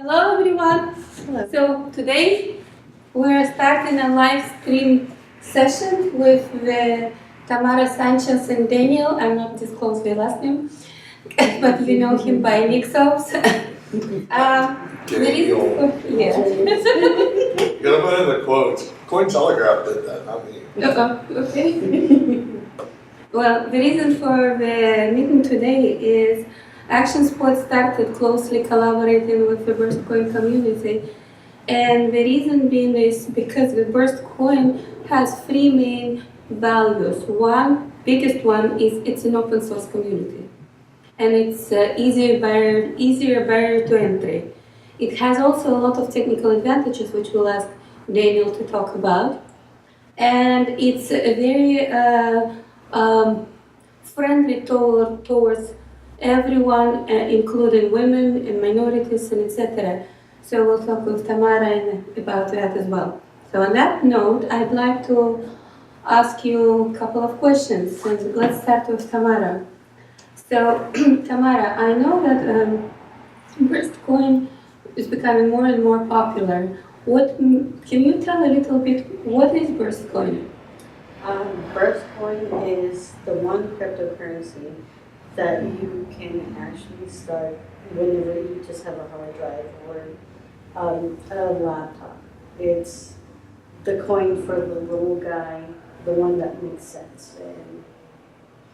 Hello everyone. Hello. So today we're starting a live stream session with the Tamara Sanchez and Daniel. I'm not disclosing their last name, but you know him by Nixos. The reason for You gotta put in the quotes. Cointelegraph did that, not me. Okay. Well, the reason for the meeting today is Action Spot started closely collaborating with the BurstCoin community. And the reason being is because the BurstCoin has three main values. One, biggest one is it's an open source community. And it's easier barrier to entry. It has also a lot of technical advantages, which we'll ask Daniel to talk about. And it's a very friendly towards everyone, including women and minorities and etc. So we'll talk with Tamara about that as well. So on that note, I'd like to ask you a couple of questions. And let's start with Tamara. So Tamara, I know that BurstCoin is becoming more and more popular. Can you tell a little bit what is BurstCoin? BurstCoin is the one cryptocurrency that you can actually start whenever you just have a hard drive or a laptop. It's the coin for the little guy, the one that makes sense. And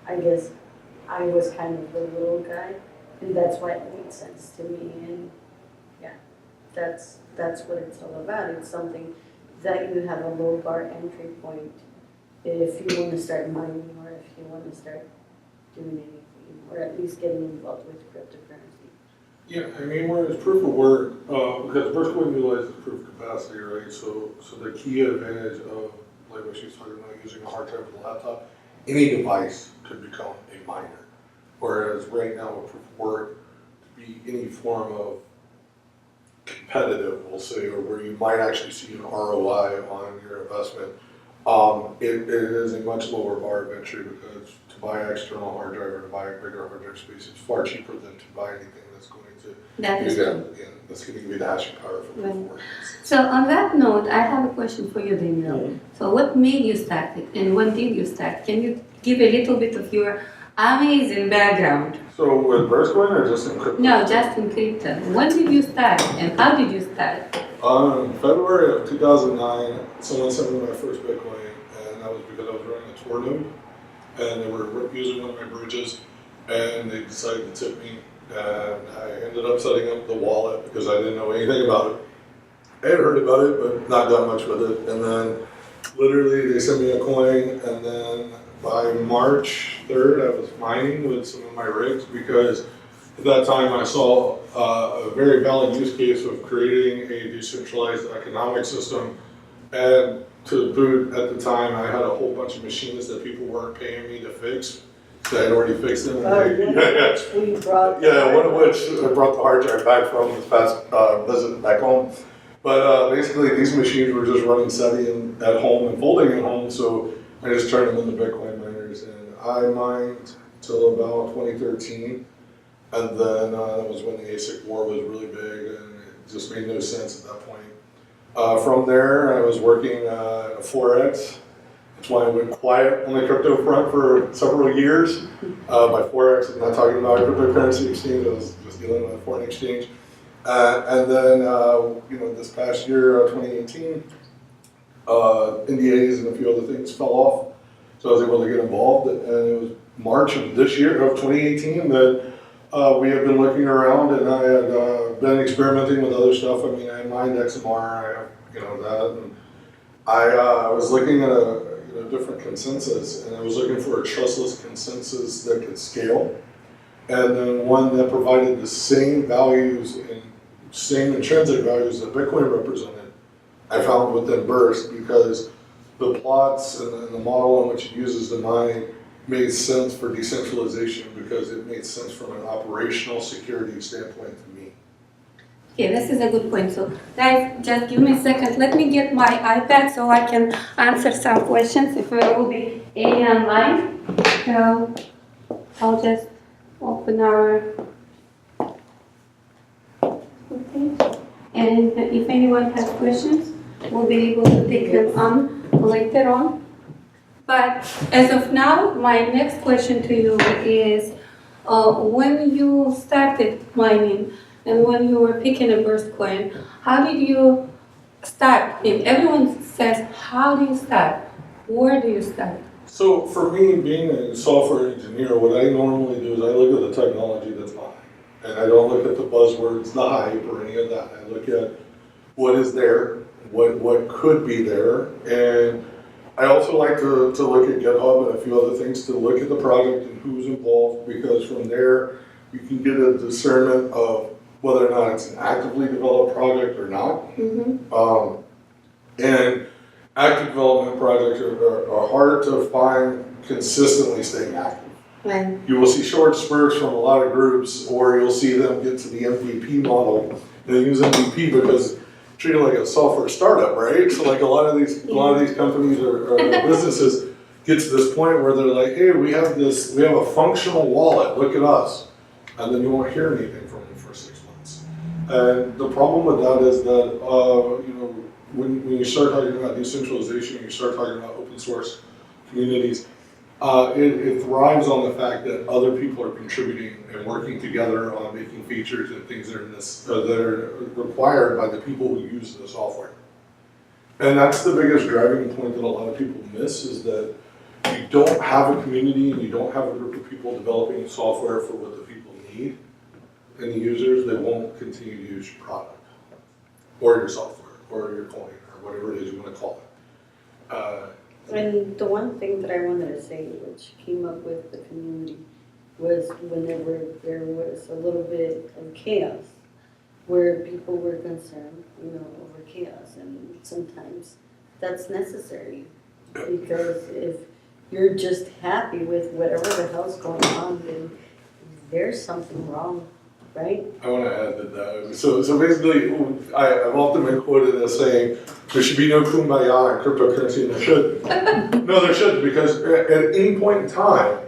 I guess I was kind of the little guy, and that's why it made sense to me. And yeah, that's what it's all about. It's something that you have a low bar entry point if you want to start mining or if you want to start doing anything, or at least getting involved with cryptocurrency. Yeah, I mean, whereas proof of work, because BurstCoin utilizes proof of capacity, right? So the key advantage of, like what she was talking about, using a hard drive with a laptop, any device could become a miner. Whereas right now with proof of work, to be any form of competitive, we'll say, or where you might actually see an ROI on your investment, it is a much lower bar of entry because to buy an external hard drive or to buy a bigger hard drive space, it's far cheaper than to buy anything that's going to that's going to give you the hashing power for proof of work. So on that note, I have a question for you, Daniel. Mm-hmm. So what made you start it and when did you start? Can you give a little bit of your amazing background? So with BurstCoin or just in crypto? No, just in crypto. When did you start and how did you start? February of 2009, someone sent me my first Bitcoin, and that was because I was running a Tor node, and they were using one of my bridges, and they decided to tip me, and I ended up setting up the wallet because I didn't know anything about it. I had heard about it, but not done much with it, and then literally they sent me a coin, and then by March 3rd, I was mining with some of my rigs because at that time I saw a very valid use case of creating a decentralized economic system. And to boot, at the time, I had a whole bunch of machines that people weren't paying me to fix. So I had already fixed them. One of which I brought the hard drive back from this past visit back home. But basically, these machines were just running SETI at home and folding at home, so I just turned them into Bitcoin miners. And I mined till about 2013. And then that was when the ASIC war was really big, and it just made no sense at that point. From there, I was working at Forex. That's why I went quiet on the crypto front for several years. By Forex, I'm not talking about a cryptocurrency exchange, I was just dealing with a foreign exchange. And then, this past year, 2018, NDAs and a few other things fell off, so I was able to get involved. And it was March of this year, of 2018, that we have been looking around, and I had been experimenting with other stuff. I mean, I mined XMR, that, and I was looking at a different consensus, and I was looking for a trustless consensus that could scale, and then one that provided the same values and same intrinsic values that Bitcoin represented. I found within Burst because the plots and the model in which it uses to mine made sense for decentralization because it made sense from an operational security standpoint to me. Okay, this is a good point. So guys, just give me a second. Let me get my iPad so I can answer some questions if there will be any online. So I'll just open our Okay. And if anyone has questions, we'll be able to take them on later on. But as of now, my next question to you is, when you started mining and when you were picking a BurstCoin, how did you start? If everyone says, how do you start? Where do you start? So for me, being a software engineer, what I normally do is I look at the technology that's behind. And I don't look at the buzzwords, the hype, or any of that. I look at what is there, what could be there, and I also like to look at GitHub and a few other things to look at the project and who's involved, because from there you can get a discernment of whether or not it's an actively developed project or not. Mm-hmm. And active development projects are hard to find consistently staying active. Right. You will see short spurts from a lot of groups, or you'll see them get to the MVP model. And they use MVP because treat it like a software startup, right? So like a lot of these companies or businesses get to this point where they're like, hey, we have a functional wallet, look at us. And then you won't hear anything from them for 6 months. And the problem with that is that, when you start talking about decentralization, you start talking about open source communities, it thrives on the fact that other people are contributing and working together on making features and things that are required by the people who use the software. And that's the biggest driving point that a lot of people miss, is that you don't have a community and you don't have a group of people developing software for what the people need, and the users, they won't continue to use your product or your software or your coin or whatever it is you want to call it. And the one thing that I wanted to say, which came up with the community, was whenever there was a little bit of chaos, where people were concerned, over chaos, and sometimes that's necessary, because if you're just happy with whatever the hell's going on, then there's something wrong, right? I want to add to that. So basically, I've often been quoted as saying, there should be no kumbaya in cryptocurrency, and there shouldn't. No, there shouldn't, because at any point in time,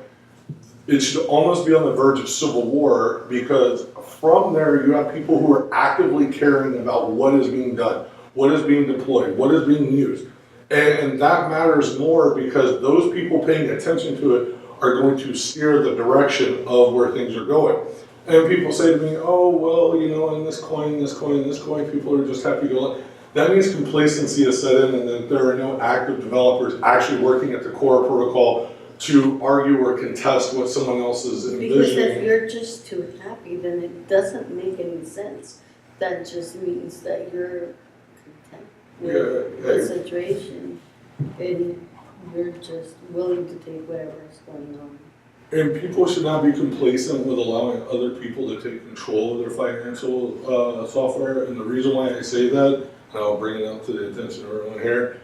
it should almost be on the verge of civil war, because from there you have people who are actively caring about what is being done, what is being deployed, what is being used. And that matters more, because those people paying attention to it are going to steer the direction of where things are going. And people say to me, oh, well, in this coin, people are just happy going. That means complacency is set in, and that there are no active developers actually working at the core protocol to argue or contest what someone else is envisioning. Because if you're just too happy, then it doesn't make any sense. That just means that you're content with the situation, and you're just willing to take whatever is going on. And people should not be complacent with allowing other people to take control of their financial software. And the reason why I say that, and I'll bring it up to the attention of everyone here,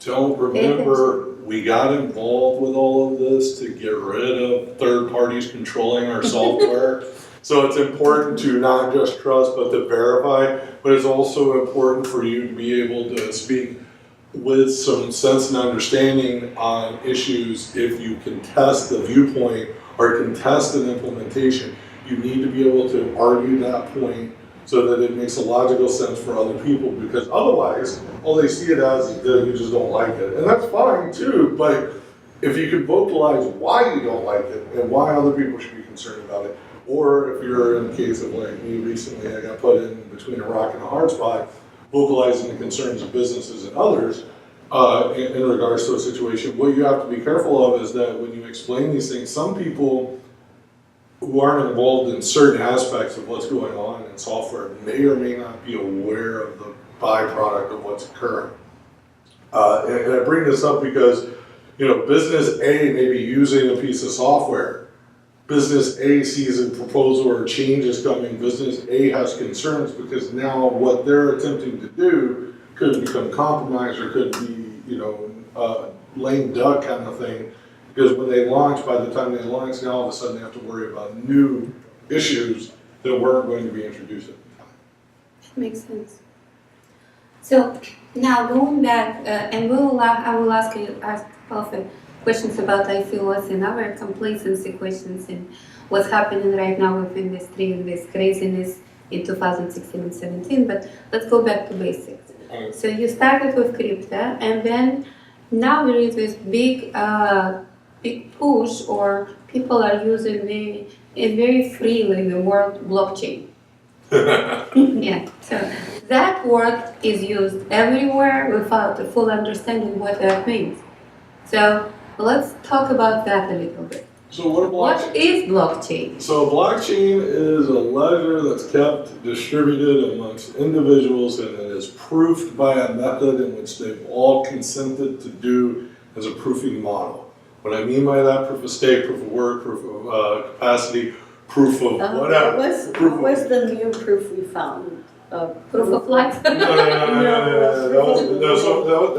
don't remember we got involved with all of this to get rid of third parties controlling our software. So it's important to not just trust, but to verify. But it's also important for you to be able to speak with some sense and understanding on issues. If you contest the viewpoint or contest an implementation, you need to be able to argue that point so that it makes a logical sense for other people, because otherwise, all they see it as is that you just don't like it. And that's fine too, but if you can vocalize why you don't like it and why other people should be concerned about it, or if you're in the case of like me recently, I got put in between a rock and a hard spot, vocalizing the concerns of businesses and others in regards to a situation. What you have to be careful of is that when you explain these things, some people who aren't involved in certain aspects of what's going on in software may or may not be aware of the byproduct of what's occurring. And I bring this up because, business A may be using a piece of software. Business A sees a proposal or changes coming. Business A has concerns because now what they're attempting to do could become compromised, or could be, lame duck kind of thing. Because when they launch, by the time they launch, now all of a sudden they have to worry about new issues that weren't going to be introduced at the time. That makes sense. So now going back, and I will ask also questions about ICOs and other complacency questions and what's happening right now with industry and this craziness in 2016 and 17, but let's go back to basics. Okay. So you started with crypto, and then now there is this big push, or people are using very freely the word blockchain. Yeah, so that word is used everywhere without a full understanding what that means. So let's talk about that a little bit. So what a blockchain? What is blockchain? So a blockchain is a ledger that's kept distributed amongst individuals, and it is proofed by a method in which they've all consented to do as a proofing model. What I mean by that, proof of stake, proof of work, proof of capacity, proof of whatever. What was the new proof we found? Proof of life? No.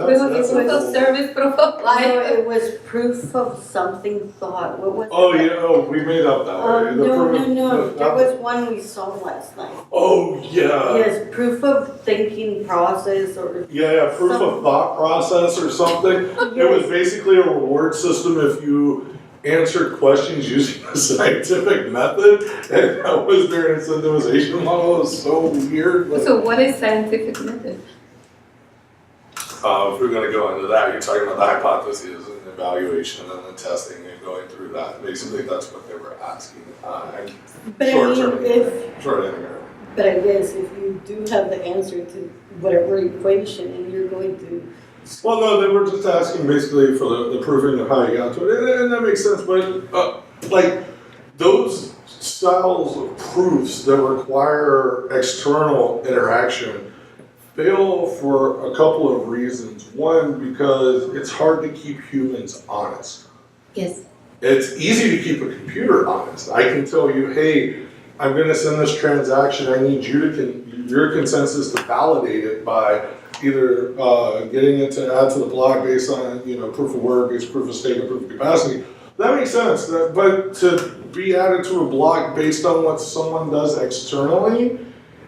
That's Proof of service, proof of No, life. it was proof of something thought. What was Oh it? yeah. Oh, we made up that way. The No. proof- There was one we saw last night. Oh yeah. Yes, proof of thinking process or. Yeah, proof of thought process or something. It was basically a reward system if you answered questions using a scientific method, and that was their incentivization model. It was so weird. Like, So what is scientific method? if we're going to go into that, you're talking about the hypotheses and the evaluation and the testing and going through that. Basically, that's what they were asking. And But I mean, short answer. but I guess if you do have the answer to whatever equation and you're going to. Well, no, they were just asking basically for the proving of how you got to it, and that makes sense. But like those styles of proofs that require external interaction fail for a couple of reasons. One, because it's hard to keep humans honest. Yes. It's easy to keep a computer honest. I can tell you, hey, I'm going to send this transaction. I need you to your consensus to validate it by either getting it to add to the block based on proof of work, based proof of stake, and proof of capacity. That makes sense. But to be added to a block based on what someone does externally,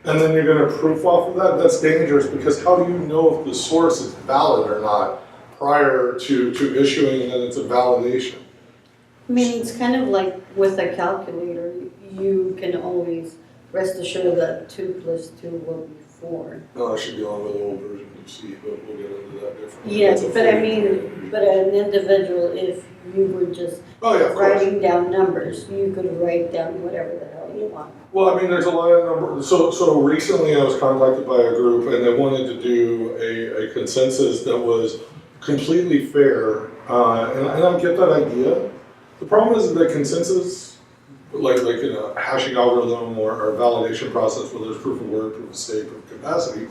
and then you're going to proof off of that, that's dangerous, because how do you know if the source is valid or not prior to issuing that it's a validation? I mean, it's kind of like with a calculator, you can always rest assured that 2 + 2 will be 4. No, I should be on with the old version of C, but we'll get into that differently. Yes, That's a but I full mean, version. but an individual, if you were just Oh yeah, of course. writing down numbers, you could write down whatever the hell you want. Well, I mean, there's a lot of numbers. So recently I was contacted by a group, and they wanted to do a consensus that was completely fair, and I get that idea. The problem is that consensus, like in a hashing algorithm or a validation process where there's proof of work, proof of stake, proof of capacity,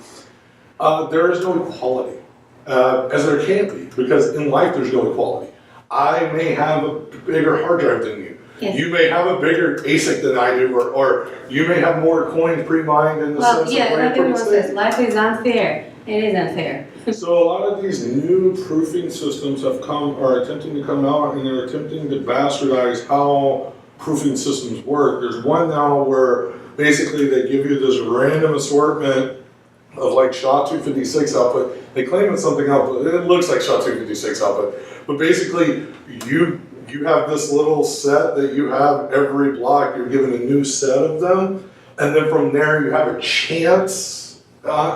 there is no equality, as there can't be, because in life there's no equality. I may have a bigger hard drive than you. Yes. You may have a bigger ASIC than I do, or you may have more coins pre-mined in the Well, sense yeah, of where like you're everyone putting says, life is unfair. It is unfair. So a lot of these new proofing systems are attempting to come out, and they're attempting to bastardize how proofing systems work. There's one now where basically they give you this random assortment of like SHA-256 output. They claim it's something else, but it looks like SHA-256 output. But basically, you have this little set that you have every block. You're given a new set of them, and then from there you have a chance,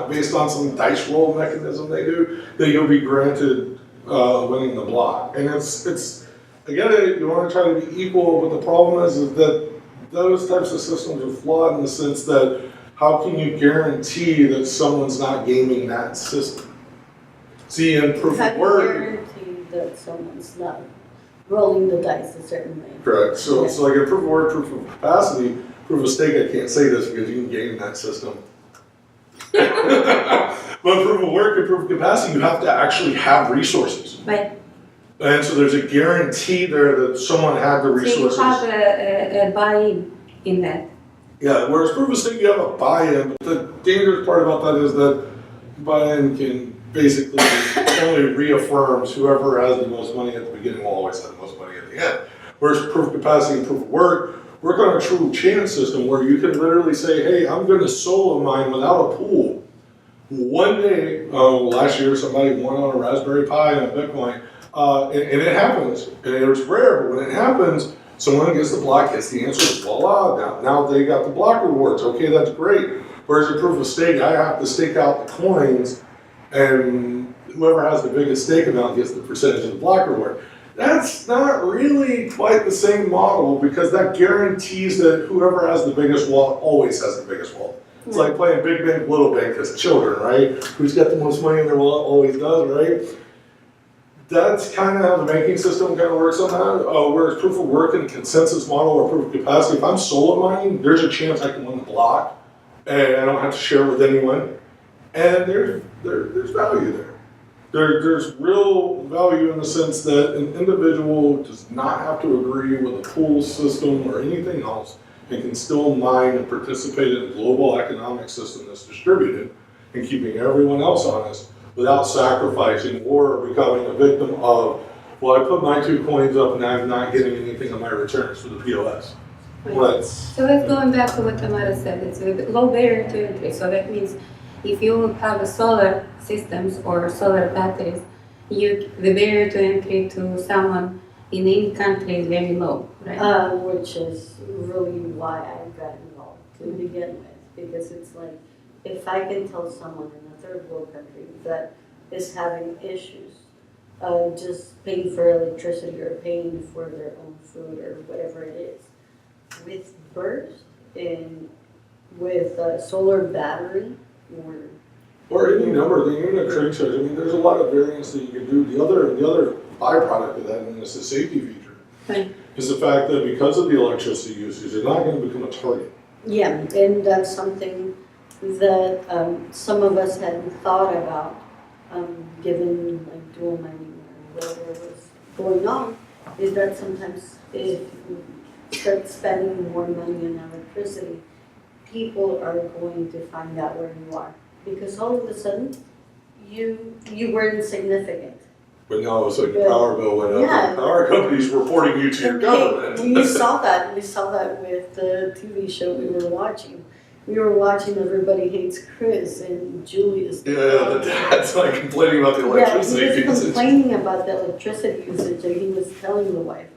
based on some dice roll mechanism they do, that you'll be granted winning the block. And it's I get it, you want to try to be equal, but the problem is that those types of systems are flawed in the sense that how can you guarantee that someone's not gaming that system? See, in proof How of do you work, guarantee that someone's not rolling the dice a certain way? correct. So like in proof of work, proof of capacity, proof of stake, I can't say this because you can game that system. But proof of work and proof of capacity, you have to actually have resources. Right. And so there's a guarantee there that someone had the resources. So you have a buy-in in that. Yeah, whereas proof of stake, you have a buy-in, but the dangerous part about that is that buy-in can basically only reaffirms whoever has the most money at the beginning will always have the most money at the end. Whereas proof of capacity and proof of work on a true chance system where you can literally say, hey, I'm going to solo mine without a pool. One day, last year, somebody won on a Raspberry Pi and a Bitcoin, and it happens, and it's rare, but when it happens, Someone gets the block, gets the answer, voila, now they got the block rewards. Okay, that's great. Whereas a proof of stake, I have to stake out the coins, and whoever has the biggest stake amount gets the percentage of the block reward. That's not really quite the same model, because that guarantees that whoever has the biggest wallet always has the biggest wallet. It's like playing big bank, little bank as children, right? Who's got the most money in their wallet always does, right? That's kind of how the banking system kind of works on that. Whereas proof of work and consensus model or proof of capacity, if I'm solo mining, there's a chance I can win the block, and I don't have to share with anyone. And there's value there. There's real value in the sense that an individual does not have to agree with a pool system or anything else, and can still mine and participate in a global economic system that's distributed and keeping everyone else honest without sacrificing or becoming a victim of, well, I put my 2 coins up and I'm not getting anything on my returns for the POS. But, So that's going back to what Tamara said. It's a low barrier to entry. So that means if you have a solar systems or solar batteries, the barrier to entry to someone in any country is very low, right? Which is really why I got involved to begin with, because it's like, if I can tell someone in a third world country that is having issues, just paying for electricity or paying for their own food or whatever it is, with Burst and with a solar battery or any number of things, even a trade charge. I mean, there's a lot of variants that you can do. The other byproduct of that, and it's a safety feature, Right. is the fact that because of the electricity usage, they're not going to become a target. Yeah, and that's something that some of us hadn't thought about, given like dual mining or whatever was going on, is that sometimes if you start spending more money on electricity, people are going to find out where you are. Because all of a sudden, you were insignificant. But now all of a sudden your power bill went up, Yeah. and power companies reporting you to your government. We saw that. We saw that with the TV show we were watching. We were watching Everybody Hates Chris and Julius. Yeah, the dad's like complaining about the electricity Yeah, he was usage. complaining about the electricity usage, and he was telling the wife,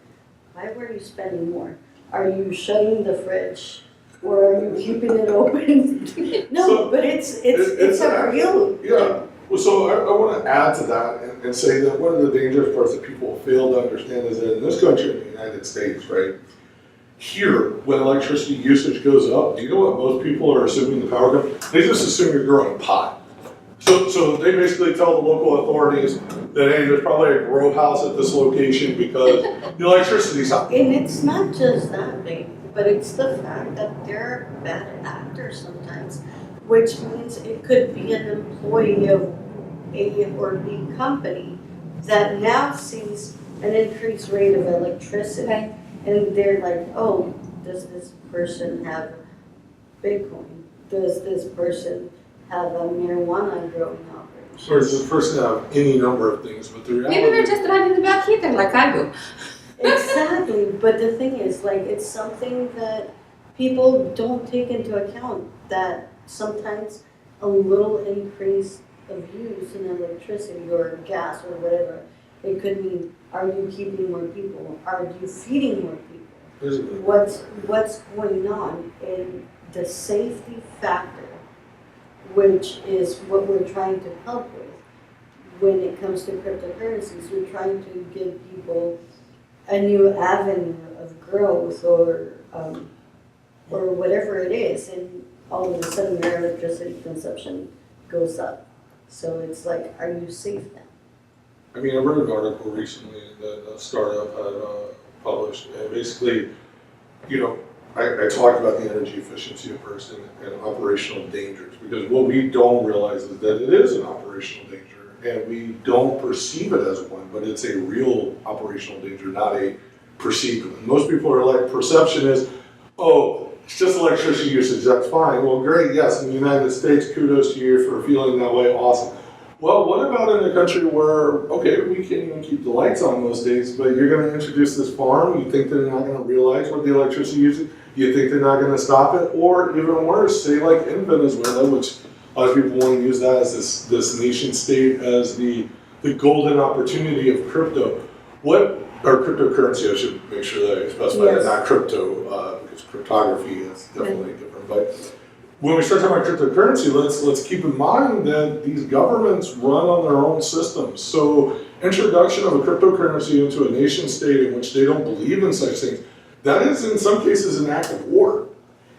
why were you spending more? Are you shutting the fridge? Or are you keeping it open? No, So, but it's a real. Yeah. Well, so I want to add to that and say that one of the dangerous parts that people fail to understand is that in this country, in the United States, right, here, when electricity usage goes up, do you know what most people are assuming the power company? They just assume you're growing pot. So they basically tell the local authorities that, hey, there's probably a grow house at this location because the electricity's up. And it's not just that, babe, but it's the fact that they're bad actors sometimes, which means it could be an employee of A or B company that now sees an increased rate of electricity. Right. And they're like, oh, does this person have Bitcoin? Does this person have a marijuana growing operation? Or does this person have any number of things, but the reality Maybe they're just running the back heater like I do. Exactly, but the thing is, like, it's something that people don't take into account, that sometimes a little increase of use in electricity or gas or whatever, it could mean, are you keeping more people? Are you feeding more people? What's going on? And the safety factor, which is what we're trying to help with when it comes to cryptocurrencies, we're trying to give people a new avenue of growth or whatever it is, and all of a sudden your electricity consumption goes up. So it's like, are you safe then? I mean, I read an article recently that a startup had published, and basically, you know, I talked about the energy efficiency of Burst and operational dangers, because what we don't realize is that it is an operational danger, and we don't perceive it as one, but it's a real operational danger, not a perceived one. Most people are like, perception is, oh, it's just electricity usage, that's fine. Well, great, yes, in the United States, kudos to you for feeling that way, awesome. Well, what about in a country where, okay, we can't even keep the lights on most days, but you're going to introduce this farm, you think they're not going to realize what the electricity uses, you think they're not going to stop it, or even worse, say like in Venezuela, which a lot of people want to use that as this nation state as the golden opportunity of crypto. What or cryptocurrency, I should make sure that I specify that, Yes. not crypto, because cryptography is definitely different. But when we start talking about cryptocurrency, let's keep in mind that these governments run on their own systems. So introduction of a cryptocurrency into a nation state in which they don't believe in such things, that is in some cases an act of war.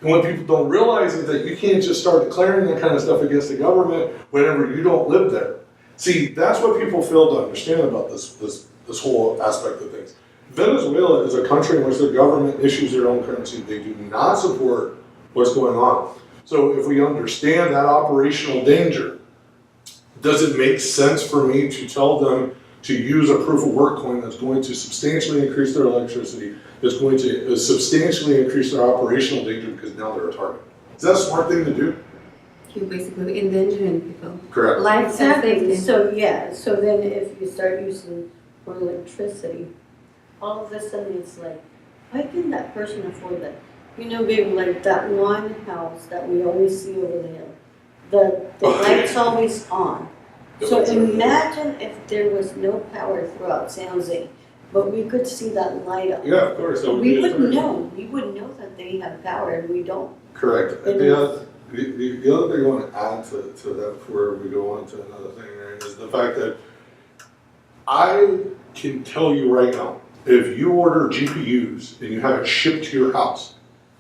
And what people don't realize is that you can't just start declaring that kind of stuff against the government whenever you don't live there. See, that's what people fail to understand about this whole aspect of things. Venezuela is a country in which the government issues their own currency. They do not support what's going on. So if we understand that operational danger, does it make sense for me to tell them to use a proof of work coin that's going to substantially increase their electricity, that's going to substantially increase their operational danger because now they're a target? Is that a smart thing to do? You're basically endangering people. Correct. Life and Exactly, safety. so then if you start using more electricity, all of a sudden it's like, why can that person afford that? You know, babe, like that one house that we always see over the hill, the light's always on. So imagine if there was no power throughout San Jose, but we could see that light up. Yeah, of course. That We be a would target. know, that they have power and we don't. Correct. It The other thing I want to add to that before we go on to another thing, right, is the fact that I can tell you right now, if you order GPUs and you have it shipped to your house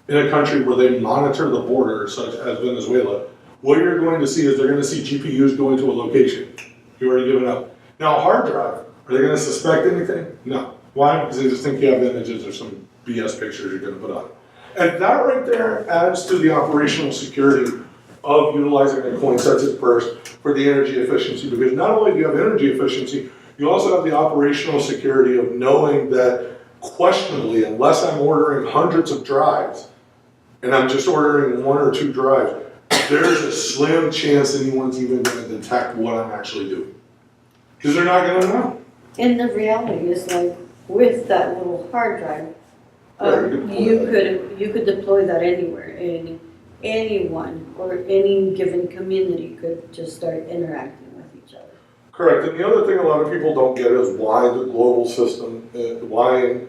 in a country where they monitor the border, such as Venezuela, what you're going to see is they're going to see GPUs going to a location you already given up. Now, a hard drive, are they going to suspect anything? No. Why? Because they just think you have images or some BS pictures you're going to put on it. And that right there adds to the operational security of utilizing a coin such as Burst for the energy efficiency, because not only do you have energy efficiency, you also have the operational security of knowing that questionably, unless I'm ordering hundreds of drives and I'm just ordering one or two drives, there's a slim chance anyone's even going to detect what I'm actually doing. Because they're not going to know. And the reality is like, with that little hard drive, you could deploy that anywhere, and anyone or any given community could just start interacting with each other. Correct. And the other thing a lot of people don't get is why the global system, why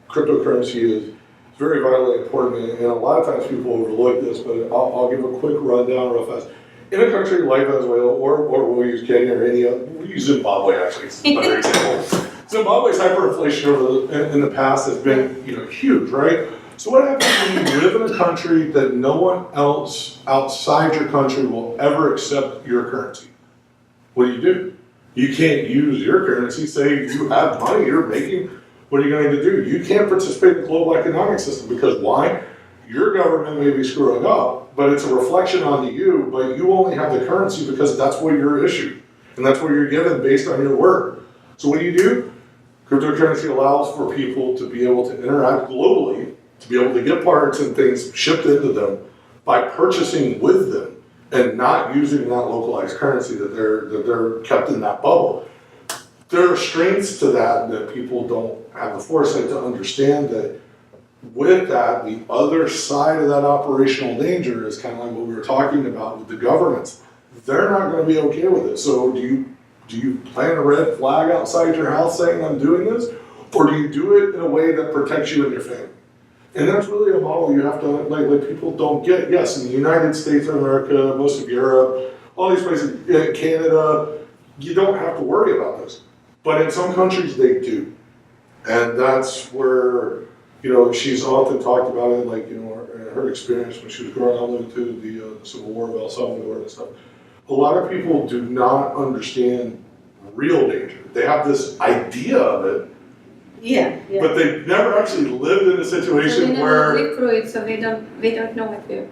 cryptocurrency is very vitally important. And a lot of times people overlook this, but I'll give a quick rundown real fast. In a country like Venezuela, or we'll use Kenya or any other, we'll use Zimbabwe actually, it's a better example. Zimbabwe's hyperinflation in the past has been huge, right? So what happens when you live in a country that no one else outside your country will ever accept your currency? What do? You can't use your currency. Say you have money you're making, what are you going to do? You can't participate in the global economic system because why? Your government may be screwing up, but it's a reflection onto you, but you only have the currency because that's what you're issued. And that's what you're given based on your work. So what do? Cryptocurrency allows for people to be able to interact globally, to be able to get parts and things shipped into them by purchasing with them and not using that localized currency that they're kept in that bubble. There are strengths to that people don't have the foresight to understand that with that, the other side of that operational danger is kind of like what we were talking about with the governments. They're not going to be okay with it. So do you plant a red flag outside your house saying I'm doing this? Or do you do it in a way that protects you and your family? And that's really a model you have to, like people don't get. Yes, in the United States of America, most of Europe, all these places, Canada, you don't have to worry about this. But in some countries, they do. And that's where, she's often talked about it, like, her experience when she was growing up into the Civil War of El Salvador and stuff. A lot of people do not understand real danger. They have this idea of it, Yeah. but they've never actually lived in a So situation they never where. live through it, so they don't know what to.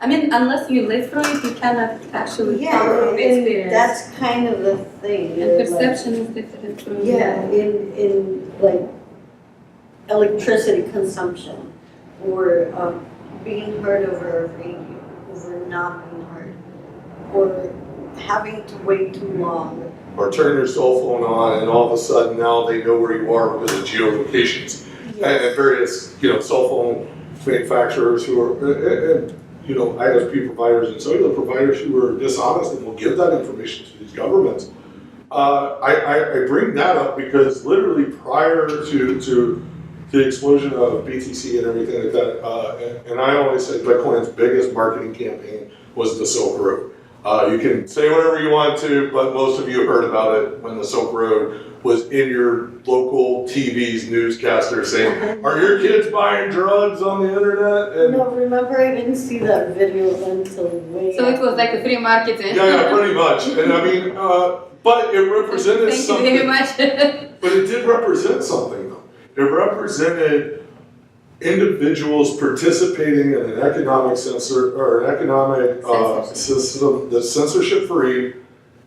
I mean, unless you live through it, you cannot actually Yeah, follow the and experience. that's kind of the thing. And like, perception is different from in like electricity consumption, or being heard over a radio, over not being heard, or having to wait too long. Or turn your cell phone on and all of a sudden now they know where you are because of geolocations. And various, cell phone manufacturers who are, and ISP providers and cellular providers who are dishonest and will give that information to these governments. I bring that up because literally prior to the explosion of BTC and everything like that, and I always say Bitcoin's biggest marketing campaign was the Silk Road. You can say whatever you want to, but most of you heard about it when the Silk Road was in your local TV's newscaster saying, "Are your kids buying drugs on the internet?" And No, remember I didn't see that video until way So it was like a free marketing. yeah, pretty much. And I mean, but it represented Thank something. you very much. But it did represent something, though. It represented individuals participating in an economic system that's censorship-free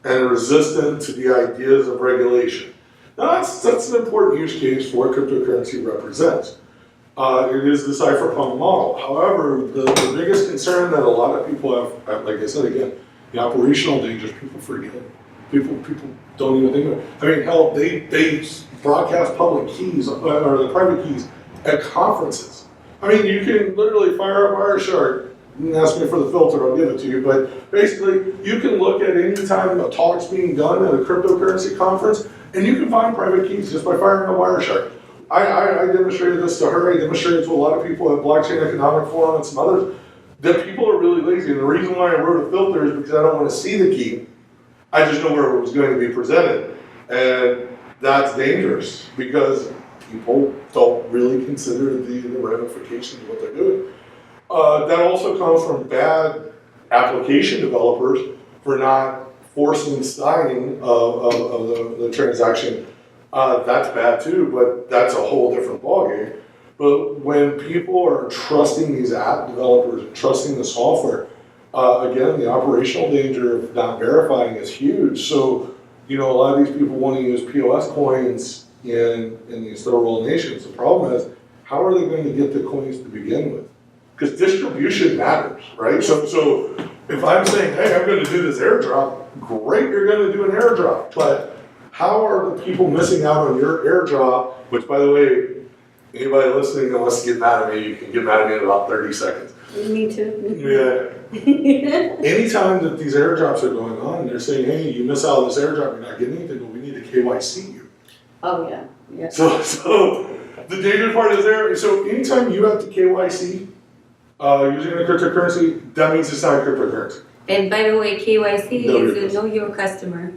and resistant to the ideas of regulation. Now, that's an important use case for what cryptocurrency represents. It is the cypherpunk model. However, the biggest concern that a lot of people have, like I said again, the operational dangers, people forget. People don't even think of it. I mean, hell, they broadcast public keys or the private keys at conferences. I mean, you can literally fire up Wireshark and ask me for the filter, I'll give it to you. But basically, you can look at any time a talk's being done at a cryptocurrency conference, and you can find private keys just by firing up Wireshark. I demonstrated this to her. I demonstrated to a lot of people at Blockchain Economic Forum and some others that people are really lazy. And the reason why I wrote a filter is because I don't want to see the key. I just know where it was going to be presented. And that's dangerous because people don't really consider the ramifications of what they're doing. That also comes from bad application developers for not forcing signing of the transaction. That's bad too, but that's a whole different ballgame. But when people are trusting these app developers and trusting the software, again, the operational danger of not verifying is huge. So, you know, a lot of these people want to use POS coins in these third world nations. The problem is, how are they going to get the coins to begin with? Because distribution matters, right? So if I'm saying, hey, I'm going to do this airdrop, great, you're going to do an airdrop. But how are the people missing out on your airdrop? Which, by the way, anybody listening that wants to get mad at me, you can get mad at me in about 30 seconds. Me too. Yeah. Anytime that these airdrops are going on, they're saying, hey, you miss out on this airdrop, you're not getting anything, but we need to KYC you. Oh, yeah. Yeah. So the dangerous part is there. So anytime you have to KYC using a cryptocurrency, that means it's not a cryptocurrency. And by the way, KYC is know your customer.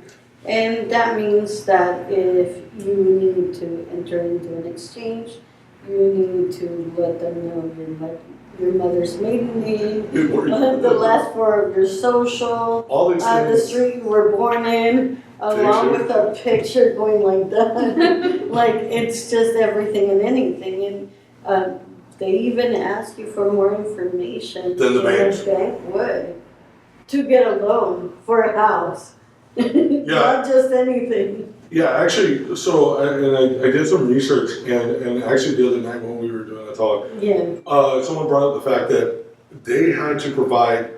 And that means that if you need to enter into an exchange, you need to let them know your mother's maiden name, the last four of your social, all these the things. street you were born in, along with a picture going like that. Like, it's just everything and anything. And they even ask you for more information Than the bank would to get a loan for a house. Not just anything. Yeah, actually, so, and I did some research, and actually the other night when we were doing a talk, someone brought up the fact that they had to provide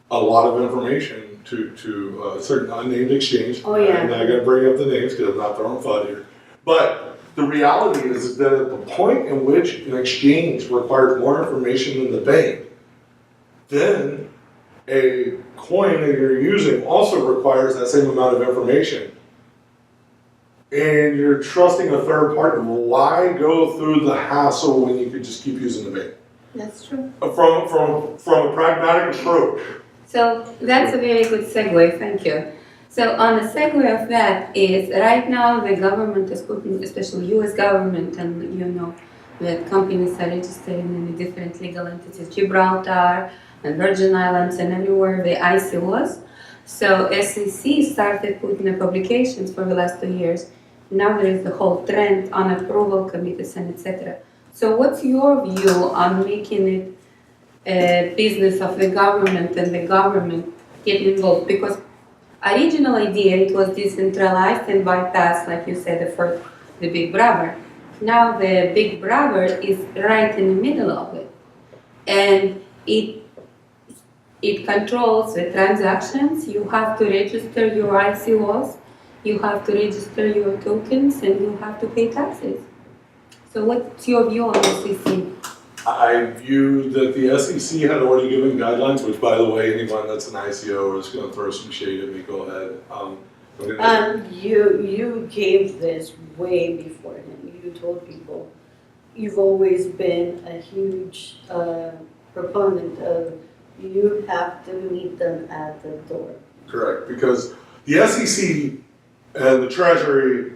a lot of information to a certain unnamed exchange. Oh, yeah. I'm not going to bring up the names because I'm not throwing FUD here. But the reality is that at the point in which an exchange requires more information than the bank, then a coin that you're using also requires that same amount of information. And you're trusting a third party. Why go through the hassle when you could just keep using the bank? That's true. From a pragmatic approach. So that's a very good segue, thank you. So on the segue of that is, right now the government is putting, especially US government, and you know that companies are registering in the different legal entities, Gibraltar and Virgin Islands and everywhere the IC was. So SEC started putting up publications for the last 2 years. Now there is the whole trend on approval committees and etc. So what's your view on making it a business of the government and the government getting involved? Because original idea, it was decentralized and bypassed, like you said, the Big Brother. Now the Big Brother is right in the middle of it. And it controls the transactions. You have to register your ICOs, you have to register your tokens, and you have to pay taxes. So what's your view on the SEC? I view that the SEC had already given guidelines, which, by the way, anyone that's an ICO is going to throw some shade at me, go ahead. You gave this way before him. You told people you've always been a huge proponent of you have to meet them at the door. Correct, because the SEC and the Treasury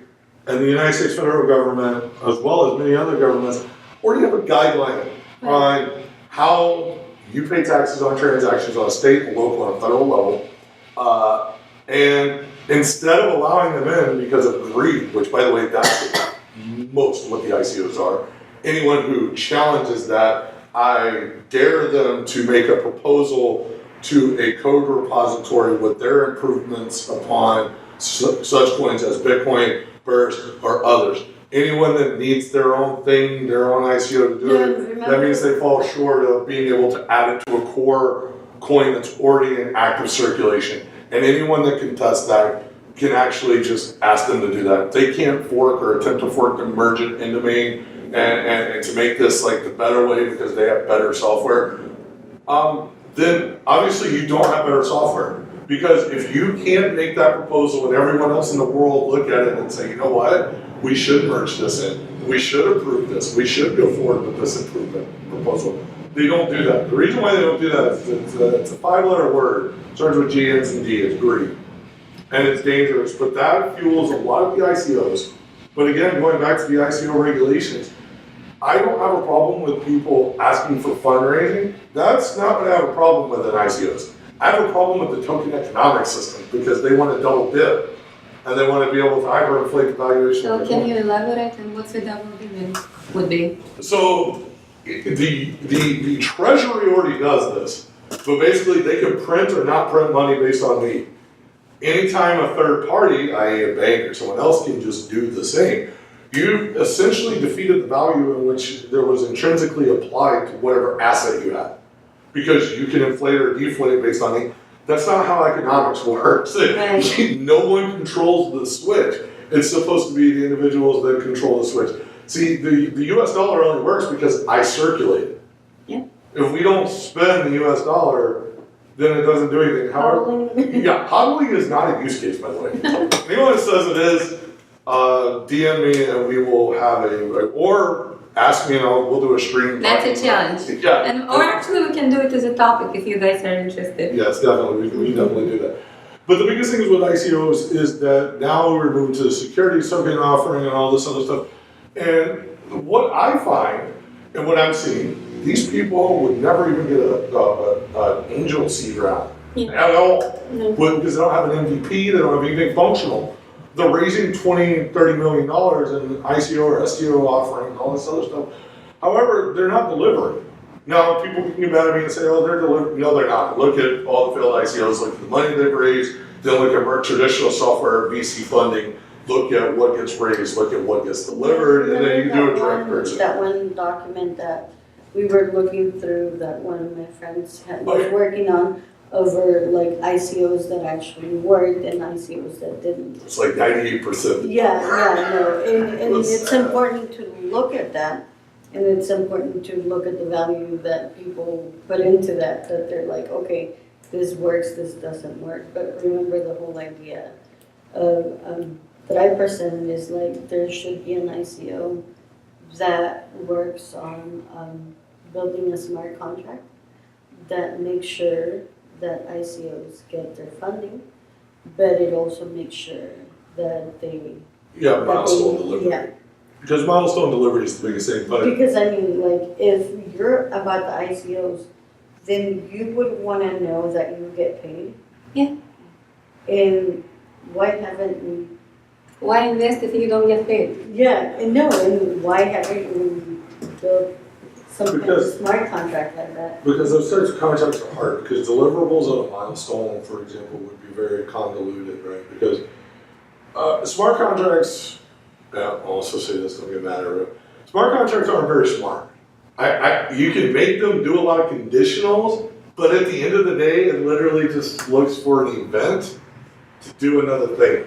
and the United States federal government, as well as many other governments, already have a guideline on how you pay taxes on transactions on a state, local, and federal level. And instead of allowing them in because of greed, which by the way, that's most of what the ICOs are, anyone who challenges that, I dare them to make a proposal to a code repository with their improvements upon such coins as Bitcoin, Burst, or others. Anyone that needs their own thing, their own ICO to do it, that means they fall short of being able to add it to a core coin that's already in active circulation. And anyone that can test that can actually just ask them to do that. If they can't fork or attempt to fork to merge it into main and to make this like the better way because they have better software, then obviously you don't have better software. Because if you can't make that proposal and everyone else in the world look at it and say, you know what, we should merge this in, we should approve this, we should go forward with this improvement proposal. They don't do that. The reason why they don't do that is it's a 5-letter word, starts with G, ends in D, it's greed. And it's dangerous, but that fuels a lot of the ICOs. But again, going back to the ICO regulations, I don't have a problem with people asking for fundraising. That's not what I have a problem with in ICOs. I have a problem with the token economic system because they want to double dip and they want to be able to hyperinflate the valuation. So can you elaborate on what the double dividend would be? So the Treasury already does this, but basically they can print or not print money based on need. Anytime a third party, i.e. a bank or someone else, can just do the same, you essentially defeated the value in which there was intrinsically applied to whatever asset you had. Because you can inflate or deflate based on it. That's not how economics works. Right. No one controls the switch. It's supposed to be the individuals that control the switch. See, the US dollar only works because I circulate it. Yeah. If we don't spend the US dollar, then it doesn't do anything. Hodling. Yeah, hodling is not a use case, by the way. Anyone that says it is, DM me and we will have or ask me and we'll do a stream. That's a challenge. Yeah. Or actually we can do it as a topic if you guys are interested. Yes, definitely. We can definitely do that. But the biggest thing is with ICOs is that now we're moving to the security token offering and all this other stuff. And what I find and what I'm seeing, these people would never even get an angel seed round at all. No. Because they don't have an MVP, they don't have anything functional. They're raising $20, $30 million in ICO or STO offering and all this other stuff. However, they're not delivering. Now, people can get mad at me and say, oh, they're delivering. No, they're not. Look at all the failed ICOs, look at the money they've raised, then look at more traditional software, VC funding, look at what gets raised, look at what gets delivered, and then you do a direct purchase. That one document that we were looking through that one of my friends was working on, over like ICOs that actually worked and ICOs that didn't. It's like 98%. Yeah, no, and it's important to look at that, and it's important to look at the value that people put into that they're like, okay, this works, this doesn't work. But remember the whole idea of that I presented is like there should be an ICO that works on building a smart contract that makes sure that ICOs get their funding, but it also makes sure that they... Yeah, milestone delivery. Yeah. Because milestone delivery is the biggest thing, but... Because I mean, like, if you're about the ICOs, then you would want to know that you get paid. Yeah. And why haven't we... Why invest if you don't get paid? Yeah, and no, and why haven't we built some kind of smart contract like that? Because those types of contracts are hard, because deliverables on a milestone, for example, would be very convoluted, right? Because smart contracts, I'll also say this, don't get mad at it, smart contracts aren't very smart. You can make them do a lot of conditionals, but at the end of the day, it literally just looks for an event to do another thing.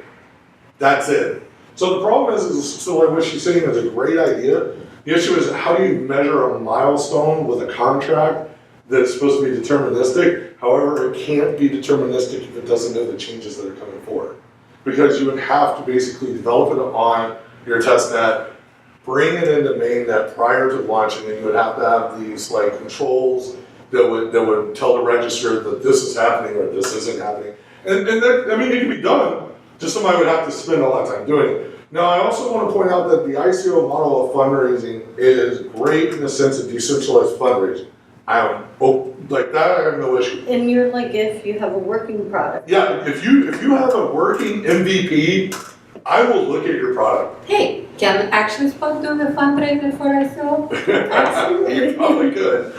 That's it. So the problem is so like what she's saying is a great idea. The issue is how do you measure a milestone with a contract that's supposed to be deterministic? However, it can't be deterministic if it doesn't know the changes that are coming forward. because you would have to basically develop it on your test net, bring it into mainnet prior to launching, and you would have to have these like controls that would tell the register that this is happening or this isn't happening. And that, I mean, it can be done, just somebody would have to spend a lot of time doing it. Now, I also want to point out that the ICO model of fundraising is great in the sense of decentralized fundraising. Like that, I have no issue. And you're like, if you have a working product. Yeah, if you have a working MVP, I will look at your product. Hey, can ActionSpot do the fundraiser for ICO? You probably could.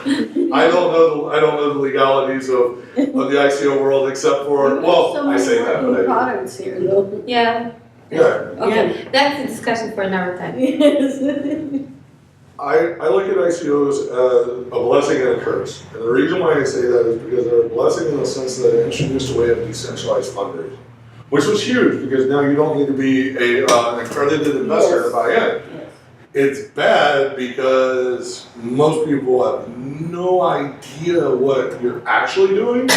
I don't know the legalities of the ICO world except for, well, I say that, but products here, though. Yeah. yeah. Okay, that's a discussion for another time. Yes. I look at ICOs as a blessing and a curse. And the reason why I say that is because they're a blessing in the sense that it introduced a way of decentralized fundraising, which was huge because now you don't need to be an accredited investor to buy in. Yes. It's bad because most people have no idea what you're actually doing.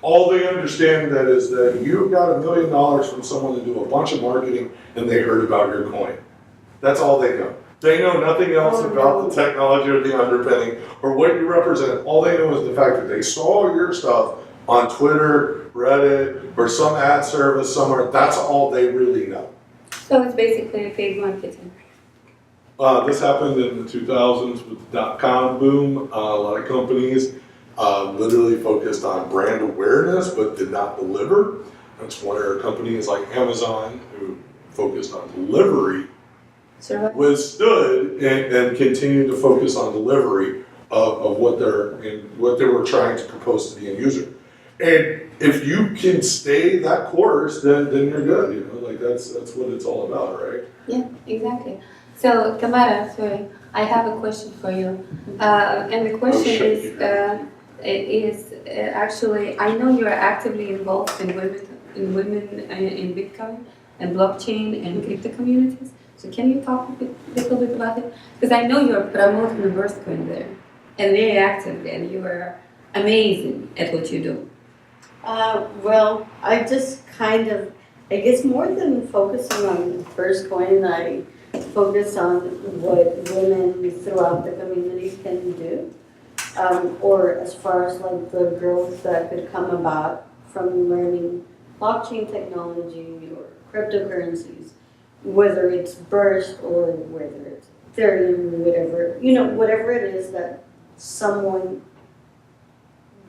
All they understand that is that you got $1 million from someone to do a bunch of marketing and they heard about your coin. That's all they know. They know nothing else about the technology or the underpinning or what you represent. All they know is the fact that they saw your stuff on Twitter, Reddit, or some ad service somewhere. That's all they really know. So it's basically paid marketing. This happened in the 2000s with the .com boom. A lot of companies literally focused on brand awareness but did not deliver. That's where companies like Amazon, who focused on delivery, withstood and continued to focus on delivery of what they were trying to propose to the end user. And if you can stay that course, then you're good. You know, like that's what it's all about, right? Yeah, exactly. So, Tamara, sorry, I have a question for you. And the question is actually, I know you're actively involved in women in Bitcoin and blockchain and crypto communities. So can you talk a little bit about it? Because I know you're promoting the BurstCoin there and very actively, and you are amazing at what you do. Well, I just kind of, I guess more than focusing on BurstCoin, I focus on what women throughout the community can do, or as far as like the growth that could come about from learning blockchain technology or cryptocurrencies, whether it's Burst or whether it's Ethereum, whatever it is that someone,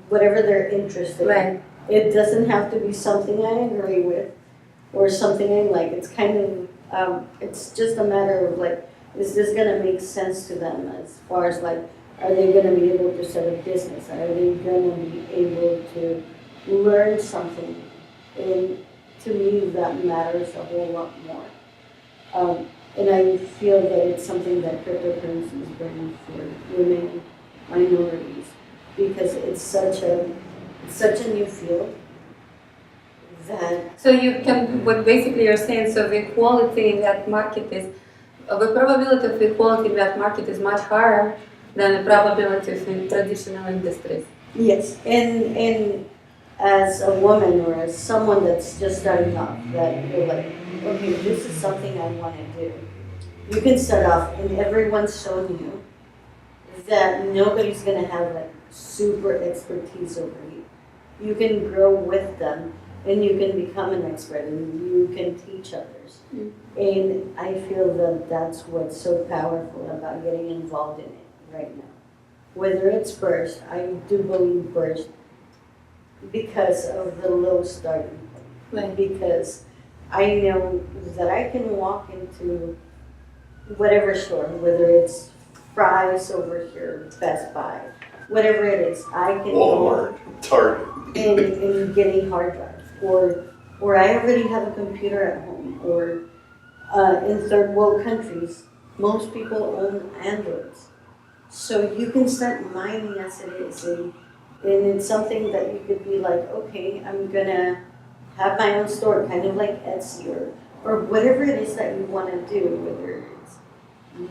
whatever they're interested in. It doesn't have to be something I agree with or something I like. It's kind of, it's just a matter of like, is this going to make sense to them as far as like, are they going to be able to start a business? Are they going to be able to learn something? And to me, that matters a whole lot more. And I feel that it's something that cryptocurrency is bringing for women, minorities, because it's such a new field that. So you can, what basically you're saying, so the equality in that market is, the probability of equality in that market is much higher than the probability in traditional industries. Yes, and as a woman or as someone that's just starting off, that you're like, okay, this is something I want to do. You can start off, and everyone's shown you that nobody's going to have like super expertise over you. You can grow with them, and you can become an expert, and you can teach others. And I feel that that's what's so powerful about getting involved in it right now. Whether it's Burst, I do believe Burst because of the low starting point. Because I know that I can walk into whatever store, whether it's Fry's over here, Best Buy, whatever it is, I can Walmart, Target, and get a hard drive, or I already have a computer at home, or in third world countries, most people own Androids, so you can start mining as it is, and it's something that you could be like, okay, I'm gonna have my own store, kind of like Etsy or whatever it is that you want to do, whether it's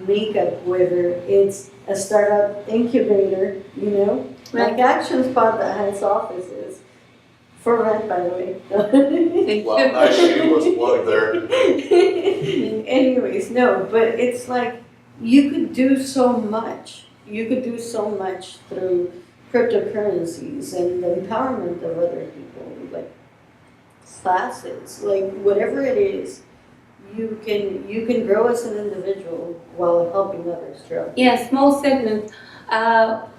makeup, whether it's a startup incubator, like ActionSpot that has offices For rent, by the way. Thank Well, you. nice shameless plug there. Anyways, no, but it's like you could do so much. You could do so much through cryptocurrencies and the empowerment of other people, like classes, like whatever it is. You can grow as an individual while helping others grow. Yeah, small segment.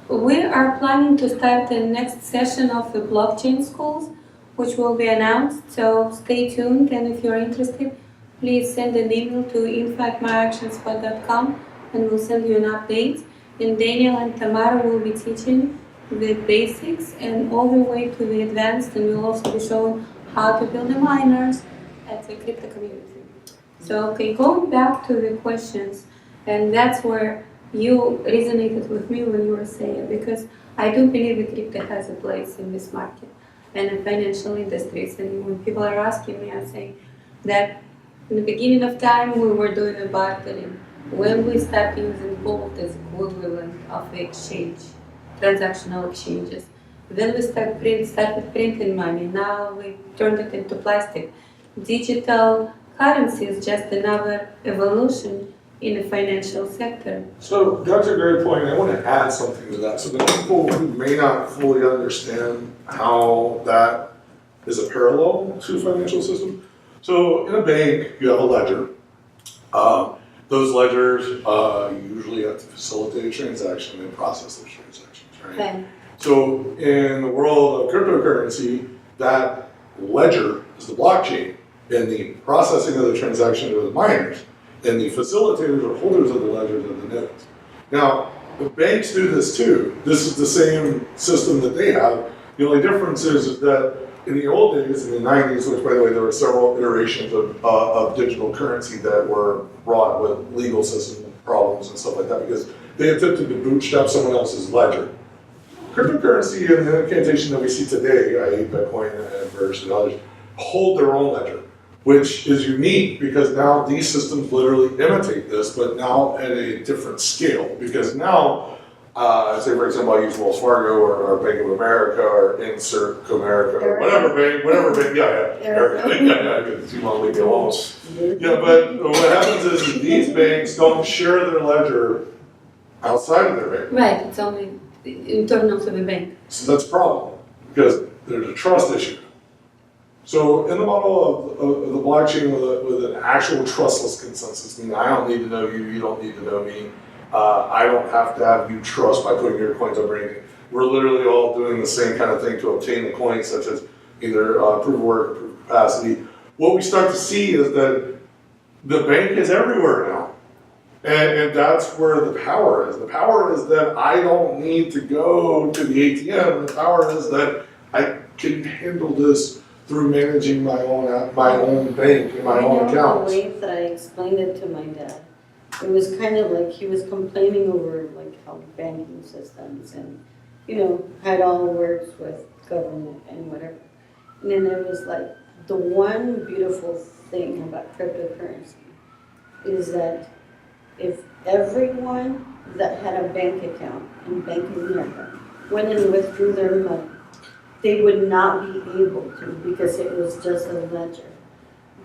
We are planning to start the next session of the blockchain schools, which will be announced. So stay tuned, and if you're interested, please send an email to info@myactionspot.com, and we'll send you an update. And Daniel and Tamara will be teaching the basics and all the way to the advanced, and we'll also be showing how to build the miners at the crypto community. So, okay, going back to the questions, and that's where you resonated with me when you were saying, because I do believe that crypto has a place in this market and in financial industries. And when people are asking me, I'm saying that in the beginning of time we were doing the bartering. When we start using gold as equivalent of the exchange, transactional exchanges, then we started printing money. Now we turned it into plastic. Digital currency is just another evolution in the financial sector. So that's a great point. I want to add something to that. So the people who may not fully understand how that is a parallel to financial system. So in a bank, you have a ledger. Those ledgers usually have to facilitate a transaction and process those transactions, right? Okay. So in the world of cryptocurrency, that ledger is the blockchain, and the processing of the transaction are the miners, and the facilitators or holders of the ledgers are the nodes. Now, the banks do this too. This is the same system that they have. The only difference is that in the old days, in the 90s, which by the way, there were several iterations of digital currency that were brought with legal system problems and stuff like that because they attempted to bootstrap someone else's ledger. Cryptocurrency and the incantation that we see today, i.e. Bitcoin and Burst and others, hold their own ledger, which is unique because now these systems literally imitate this, but now at a different scale. Because now, say for example, I use Wells Fargo or Bank of America or Insert Comerica or whatever bank, yeah, because you want to leave me alone. Yeah, but what happens is these banks don't share their ledger outside of their bank. Right, it's only internal to the bank. So that's a problem because there's a trust issue. So in the model of the blockchain with an actual trustless consensus, meaning I don't need to know you, you don't need to know me, I don't have to have you trust by putting your coins over anything. We're literally all doing the same kind of thing to obtain the coins, such as either proof of work or proof of capacity. What we start to see is that the bank is everywhere now. And that's where the power is. The power is that I don't need to go to the ATM. The power is that I can handle this through managing my own bank and my own accounts. The way that I explained it to my dad, it was kind of like he was complaining over like how banking systems and how it all works with government and whatever. And then it was like the one beautiful thing about cryptocurrency is that if everyone that had a bank account in Bank of America went and withdrew their money, they would not be able to because it was just a ledger.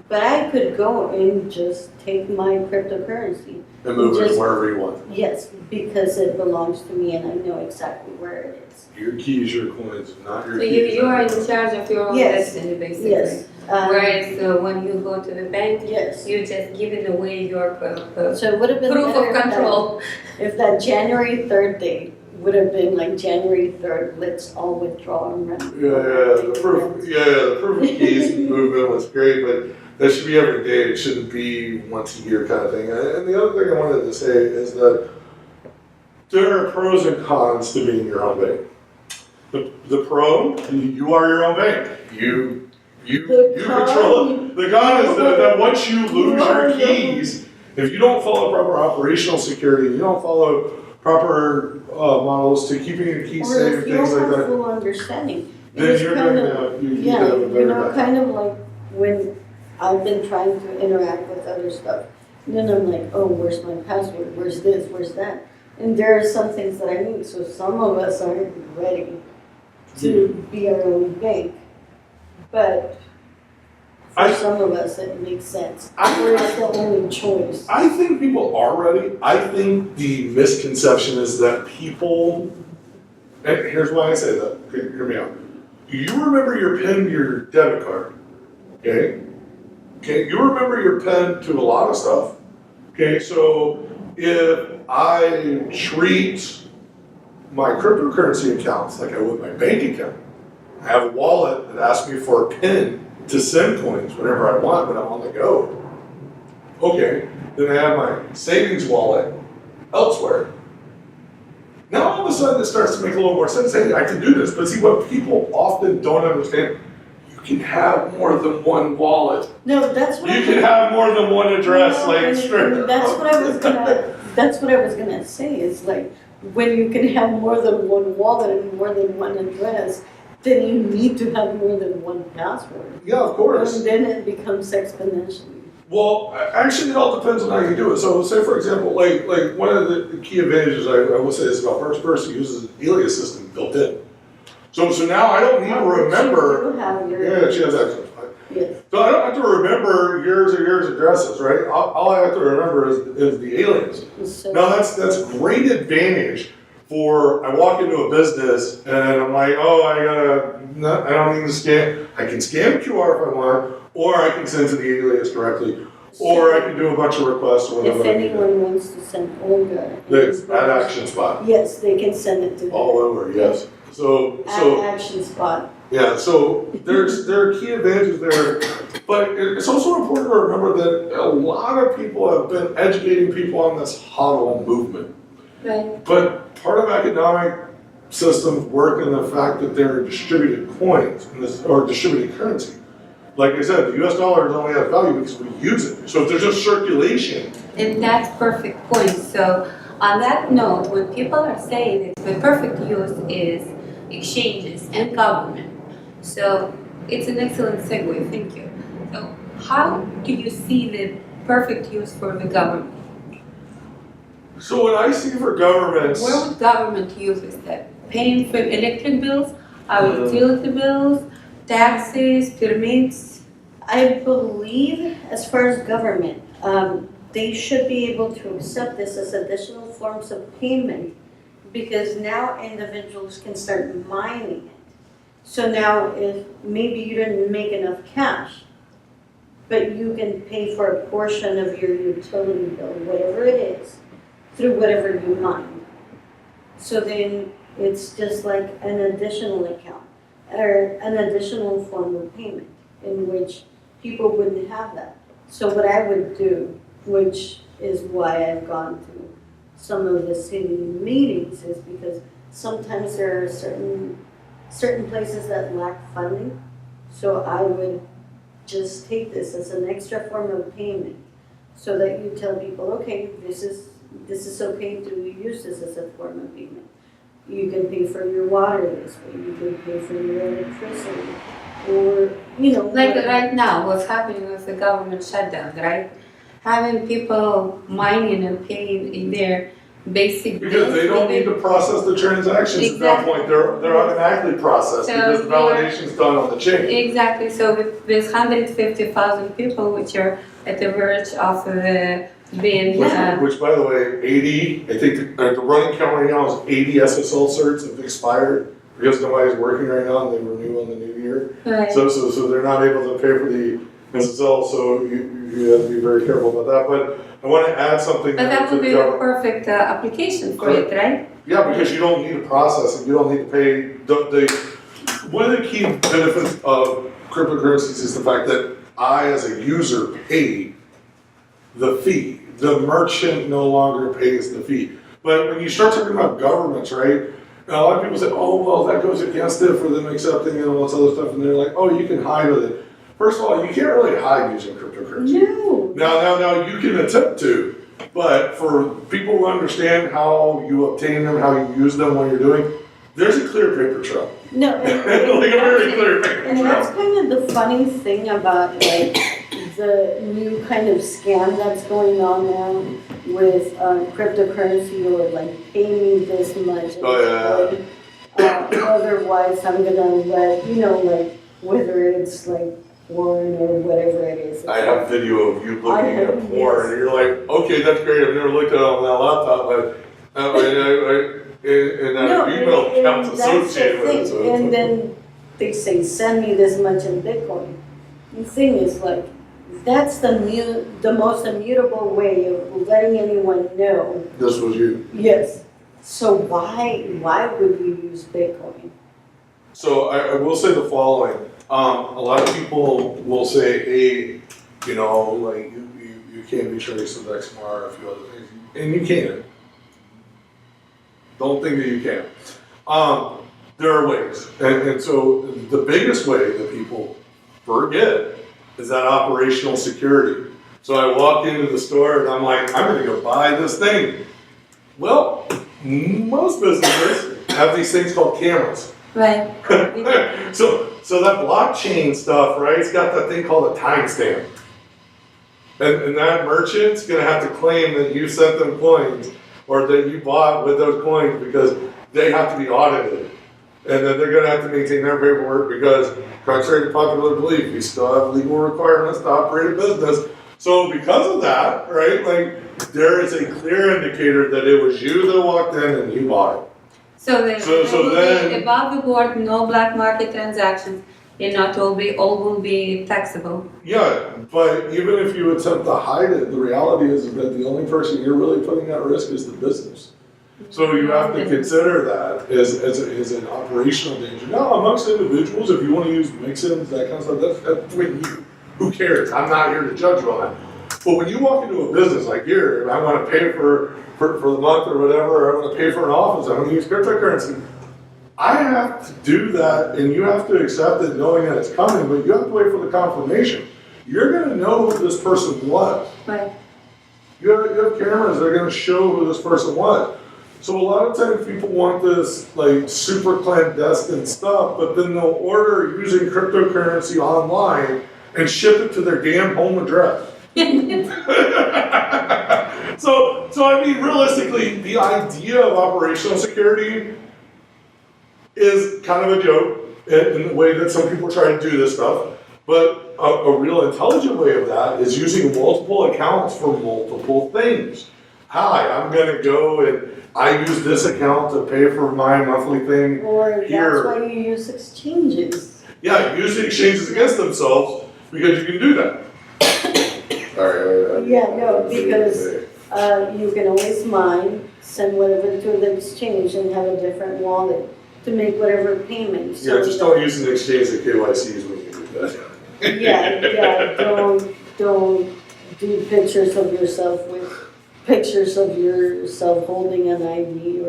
But I could go and just take my cryptocurrency And move it wherever you want. Yes, because it belongs to me and I know exactly where it is. Your keys, your coins, not your So keys. you are in charge of your own Yes. destiny, basically. Yes. Whereas when you go to the bank, Yes. you're just giving away your So it would have been proof better of control. if that January 3rd date would have been like January 3rd, let's all withdraw and run. The proof of keys movement was great, but that should be every day. It shouldn't be once a year kind of thing. And the other thing I wanted to say is that there are pros and cons to being your own bank. The pro, you are your own bank. You control it. The con is that once you lose your keys, if you don't follow proper operational security, you don't follow proper models to keeping your keys safe, if you things don't like have that, full understanding. then you're going to you have a better time. Kind of like when I've been trying to interact with other stuff. And then I'm like, oh, where's my password? Where's this? Where's that? And there are some things that I need. So some of us aren't ready to be our own bank. but for I- some of us, it makes sense. Or it's the only choice. I think people are ready. I think the misconception is that people, and here's why I say that. Okay, hear me out. You remember your PIN to your debit card, okay? Okay, you remember your PIN to a lot of stuff. Okay, so if I treat my cryptocurrency accounts like I would my bank account, I have a wallet that asks me for a PIN to send coins whenever I want when I'm on the go. Okay, then I have my savings wallet elsewhere. Now all of a sudden it starts to make a little more sense. Hey, I can do this. But see, what people often don't understand, you can have more than one wallet. No, that's what You can have more than one address, No, like straight and that's what I was gonna. That's what I was gonna say. Is like when you can have more than one wallet and more than one address, then you need to have more than one password. Yeah, of course. And then it becomes exponentially. Well, actually, it all depends on how you do it. So, say for example, like one of the key advantages I will say is about BurstCoin uses an alias system built in. So now I don't need to remember. You have your, Yeah, she has access. yes. So I don't have to remember yours or yours addresses, right? All I have to remember is the aliens. So, Now that's great advantage for I walk into a business and I'm like, oh, I don't need to scan. I can scan a QR if I want, or I can send to the alias directly, or I can do a bunch of requests or whatever. if anyone wants to send Olga, At Action Spot, yes, they can send it to all over, yes. So at Action Spot. yeah, so there are key advantages there, but it's also important to remember that a lot of people have been educating people on this HODL movement. Right. But part of economic systems work in the fact that they're distributed coins or distributed currency. Like I said, the US dollar only has value because we use it. So if there's just circulation. And that's perfect point. So on that note, when people are saying that the perfect use is exchanges and government, so it's an excellent segue, thank you. So how do you see the perfect use for the government? So what I see for governments, Where would government use that? Paying for electric bills, our utility bills, taxes, permits? I believe, as far as government, they should be able to accept this as additional forms of payment because now individuals can start mining it. So now if maybe you didn't make enough cash, but you can pay for a portion of your utility bill, whatever it is, through whatever you mine. So then it's just like an additional account or an additional form of payment in which people wouldn't have that. So what I would do, which is why I've gone to some of the city meetings, is because sometimes there are certain places that lack funding. So I would just take this as an extra form of payment so that you tell people, okay, this is okay to use this as a form of payment. You can pay for your water this way, you can pay for your electricity, or, Like whatever. right now, what's happening with the government shutdown, right? Having people mining and paying in their basic because bills. they don't need to process the transactions at that Exactly. point, they're automatically processed So because the validation's done on the chain. Exactly, so with 150,000 people which are at the verge of being, Which, by the way, 80, I think the running count right now is 80 SSL certs have expired because nobody's working right now and they renew on the new year. right. So they're not able to pay for the SSL, so you have to be very careful about that. But I want to add something But that to would the be the government. perfect application for it, right? Yeah, because you don't need to process it, you don't need to pay. One of the key benefits of cryptocurrencies is the fact that I, as a user, pay the fee. The merchant no longer pays the fee. But when you start talking about governments, right, a lot of people say, oh, well, that goes against it for them accepting and all this other stuff, and they're like, oh, you can hide with it. First of all, you can't really hide using cryptocurrency. No. Now, you can attempt to, but for people who understand how you obtain them, how you use them, what you're doing, there's a clear paper trail. No, Like a very clear paper and that's trail. kind of the funny thing about like the new kind of scam that's going on now with cryptocurrency, or like pay me this much. Oh, yeah. Otherwise I'm gonna let like whether it's like porn or whatever it is. I have video of you looking I have- at porn, yes. and you're like, okay, that's great. I've never looked at it on that laptop, but and that email account's and that's the associated with it. thing. So And then they say, send me this much in Bitcoin. The thing is, like, that's the most immutable way of letting anyone know. this was you. Yes. So why would you use Bitcoin? So I will say the following. A lot of people will say, hey, you know, like you can't be traced with XMR, a few other things, and you can. Don't think that you can. There are ways, and so the biggest way that people forget is that operational security. So I walk into the store and I'm like, I'm gonna go buy this thing. Well, most businesses have these things called cameras. Right. So that blockchain stuff, right? It's got that thing called a timestamp, and that merchant's gonna have to claim that you sent them coins or that you bought with those coins because they have to be audited, and then they're gonna have to maintain their paperwork because, contrary to popular belief, we still have legal requirements to operate a business. So because of that, right? Like there is a clear indicator that it was you that walked in and you bought it. So there So will then- be above the board, no black market transactions, and not all will be taxable. Yeah, but even if you attempt to hide it, the reality is that the only person you're really putting at risk is the business. So you have to consider that as an operational danger. Now, amongst individuals, if you want to use mix-ins, that kind of stuff, that's between you. Who cares? I'm not here to judge you on that. But when you walk into a business like here, and I want to pay for the month or whatever, or I want to pay for an office, I want to use cryptocurrency, I have to do that, and you have to accept it knowing that it's coming, but you have to wait for the confirmation. You're going to know who this person was. Right. You have cameras that are going to show who this person was. So a lot of times people want this like super clandestine stuff, but then they'll order using cryptocurrency online and ship it to their damn home address. So I mean, realistically, the idea of operational security is kind of a joke in the way that some people try to do this stuff. But a real intelligent way of that is using multiple accounts for multiple things. Hi, I'm gonna go and I use this account to pay for my monthly thing. Or Here. that's why you use exchanges. Yeah, use the exchanges against themselves because you can do that. Sorry. Yeah, no, because you can always mine, send whatever to the exchange and have a different wallet to make whatever payments. Yeah, just don't use an exchange that KYCs when you do that. Yeah, don't do pictures of yourself with pictures of yourself holding an ID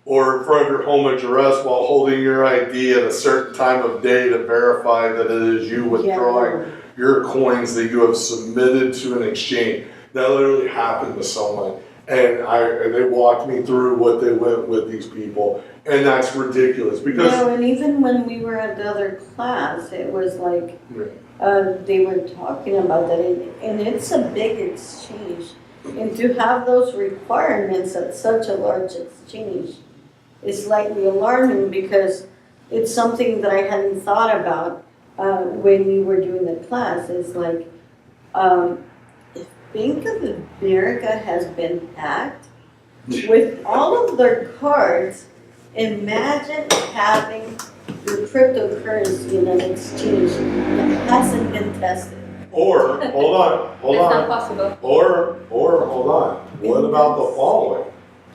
Or in front of your home address while holding your ID at a certain time of day to verify that it is you withdrawing your coins that you have submitted to an exchange. That literally happened to someone. And they walked me through what they went with these people. And that's ridiculous because No, and even when we were at the other class, it was like, they were talking about that, and it's a big exchange. And to have those requirements at such a large exchange is slightly alarming because it's something that I hadn't thought about when we were doing the class. It's like, if Bank of America has been hacked with all of their cards, imagine having your cryptocurrency in an exchange that hasn't been tested. or hold on. It's not possible. Or hold on. What about the following?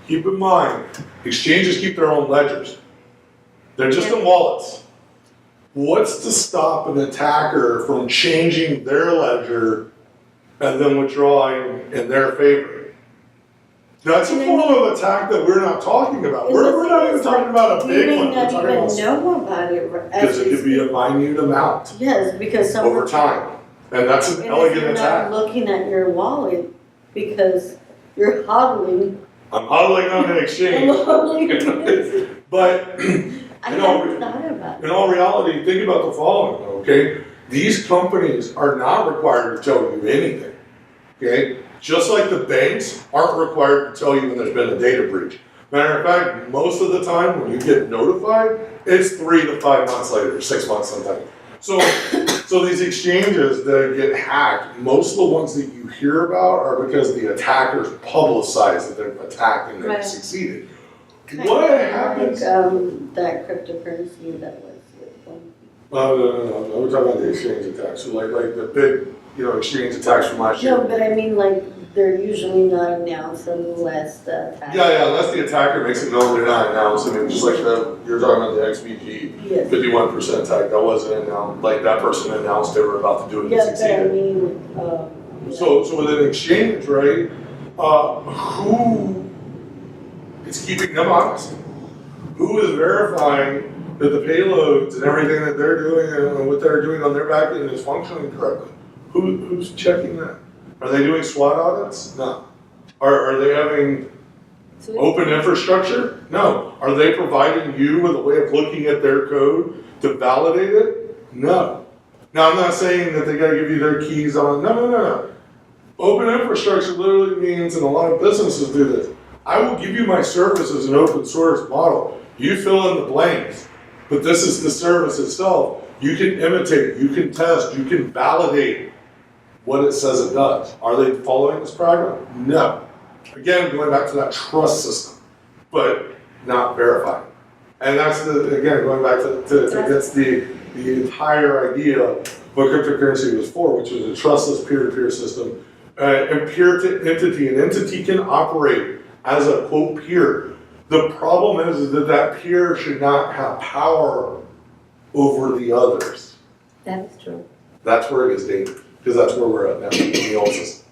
Keep in mind, exchanges keep their own ledgers. They're just in wallets. What's to stop an attacker from changing their ledger and then withdrawing in their favor? That's a form of attack that we're not talking about. We're not even talking about a big one. We may We're not talking even about know about it. because it could be a minute amount Yes, because some over time. And that's an and if elegant you're attack. not looking at your wallet because you're hodling. I'm hodling on an exchange. But I You know, hadn't thought about in it. all reality, think about the following, okay? These companies are not required to tell you anything, okay? Just like the banks aren't required to tell you when there's been a data breach. Matter of fact, most of the time when you get notified, it's 3 to 5 months later, 6 months sometimes. So these exchanges that get hacked, most of the ones that you hear about are because the attackers publicize that they've attacked and they've Right. succeeded. Kind What of happens? like, that cryptocurrency that was with one. No. We're talking about the exchange attacks. So like the big, exchange attacks from last year. No, but I mean, like, they're usually not announced unless the attack. Yeah, unless the attacker makes it known they're not announcing it, just like you're talking about the XBG Yes. 51% attack, that wasn't announced, like that person announced they were about to do it and Yeah, but I succeeded. mean, So with an exchange, right, who is keeping them honest? Who is verifying that the payloads and everything that they're doing and what they're doing on their back end is functioning correctly? Who's checking that? Are they doing SWOT audits? No. Are they having open infrastructure? No. Are they providing you with a way of looking at their code to validate it? No. Now, I'm not saying that they gotta give you their keys on, no. Open infrastructure literally means, and a lot of businesses do this, I will give you my service as an open source model. You fill in the blanks, but this is the service itself. You can imitate, you can test, you can validate what it says it does. Are they following this program? No. Again, going back to that trust system, but not verifying. And that's going back to that's the entire idea of what cryptocurrency was for, which was a trustless peer-to-peer system. And peer to entity, an entity can operate as a quote peer. The problem is that peer should not have power over the others. That is true. That's where it gets dangerous, because that's where we're at now in the old system.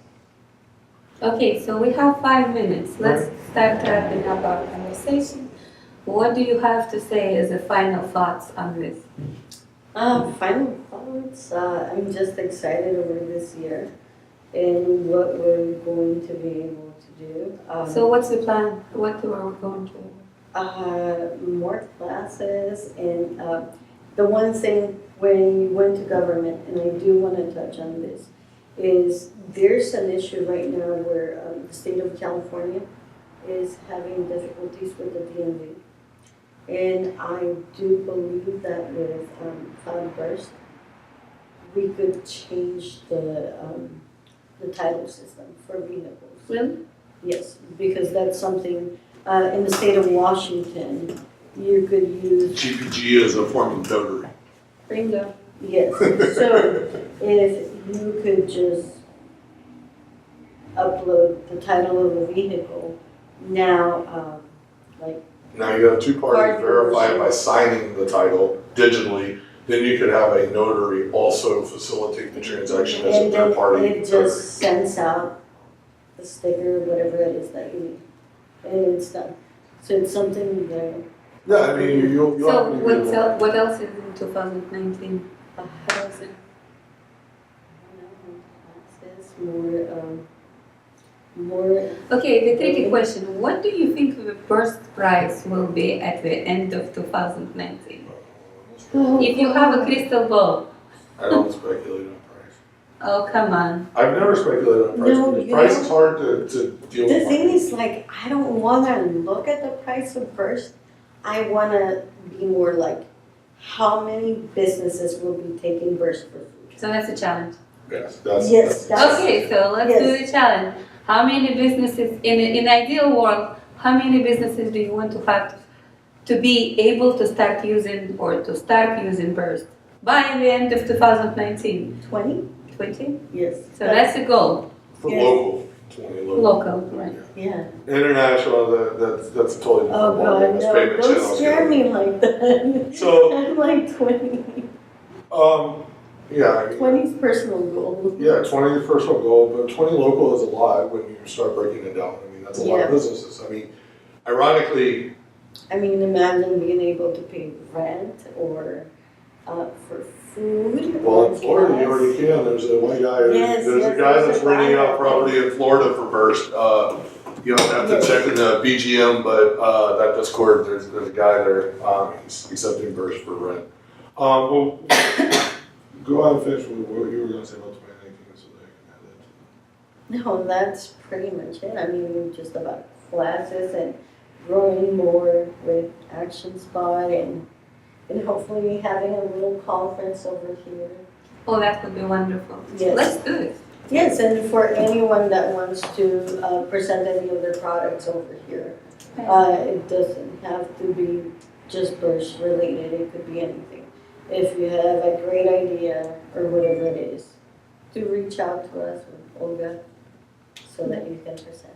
Okay, so we have 5 minutes. Let's start wrapping up our conversation. What do you have to say as a final thoughts on this? final thoughts, I'm just excited over this year and what we're going to be able to do. So what's the plan? What are we going to do? More classes and the one thing when you went to government, and I do want to touch on this, is there's an issue right now where the state of California is having difficulties with the DMV. And I do believe that with Cloud Burst, we could change the title system for vehicles. Really? Yes, because that's something, in the state of Washington, you could use. GPG is a form of notary. Bingo. Yes, so if you could just upload the title of the vehicle, now, Now you have two parties verify it by signing the title digitally, then you could have a notary also facilitate the transaction as a and third then party. it just sends out the sticker, whatever it is that you need, and it's done. So it's something that, Yeah, I mean, you'll So have to what else is in 2019? What else is- access, more, Okay, the tricky question. What do you think the first price will be at the end of 2019? If you have a crystal ball. I don't speculate on price. Oh, come on. I've never speculated on price. No, because you price know, is hard to deal the with. thing is, like, I don't wanna look at the price of Burst. I wanna be more like, how many businesses will be taking Burst for food? So that's a challenge. Yes, Yes, that's. Okay, so let's do Yes. the challenge. How many businesses, in an ideal world, how many businesses do you want to have to be able to start using Burst by the end of 2019? 20? 20? Yes. So that's the goal. For Yes. local, 20 local. Local, right. Yeah. International, that's a totally different Oh, ballgame. God, That's no, payment don't channels. scare me like that. So- I'm like 20. Yeah, I mean, 20's personal goal. yeah, 20 is personal goal, but 20 local is a lot when you start breaking it down. I mean, that's a lot of Yeah. businesses. I mean, ironically, I mean, imagine being able to pay rent or for food. well, or in Florida, you gas. already can. There's a one guy, Yes, there's yes, a guy there's that's a renting guy out property in Florida for Burst. You don't have to Yes. check in the BGM, but that Discord, there's a guy there, he's accepting Burst for rent. Well, go on and finish with what you were gonna say about 2019 so that I can add that. No, that's pretty much it. I mean, just about classes and growing more with Action Spot and and hopefully having a little conference over here. Oh, that would be wonderful. Yes. Let's do it. Yes, and for anyone that wants to present any of their products over here, it doesn't have to be just Burst related, it could be anything. If you have a great idea or whatever it is, to reach out to us with Olga so that you can present.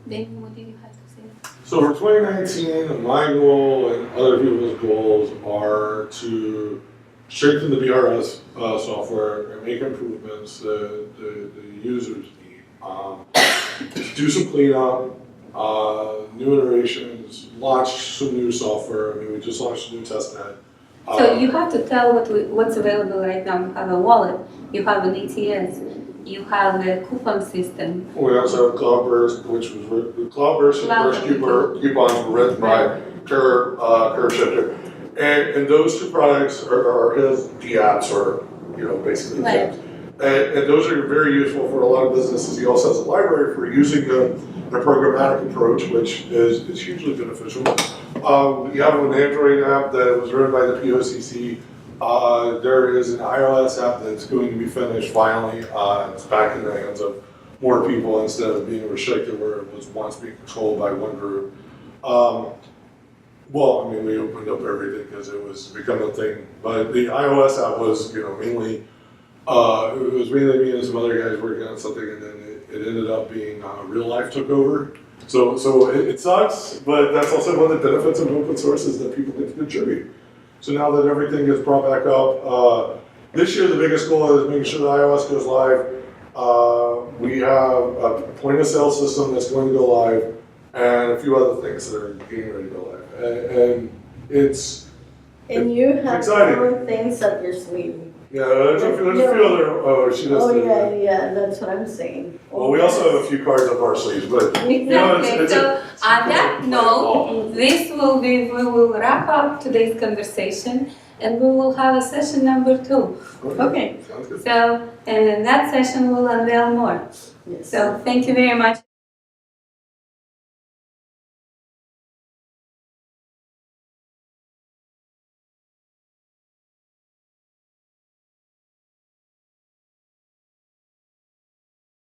Daniel, what do you have to say? So for 2019, my goal and other people's goals are to strengthen the BRS software and make improvements that the users need. Do some cleanup, new iterations, launch some new software. I mean, we just launched a new testnet. So you have to tell what's available right now. You have a wallet, you have an ATS, you have a coupon system. We also have Cloudburst, which was Cloudburst and Burst coupons were written by Curve Shifter. And those two products are his apps or, basically Right. apps. And those are very useful for a lot of businesses. He also has a library for using the programmatic approach, which is hugely beneficial. We have an Android app that was written by the POCC. There is an iOS app that's going to be finished finally. It's back in the hands of more people instead of being restricted where it was once being controlled by one group. We opened up everything because it was become a thing. But the iOS app was, mainly, it was mainly me and some other guys working on something, and then it ended up being real life took over. So it sucks, but that's also one of the benefits of open source is that people get to contribute. So now that everything gets brought back up, this year the biggest goal is making sure that iOS goes live. We have a point of sale system that's going to go live, and a few other things that are getting ready to go live. And it's you have exciting. more things up your sleeve. Yeah, there's a few other, she does. Yeah, that's what I'm saying. Well, we also have a few cards up our sleeves, but Exactly. So on that note, we will wrap up today's conversation, and we will have a session number 2. Okay. Sounds good. So, and in that session we'll unveil more. Yes. So thank you very much.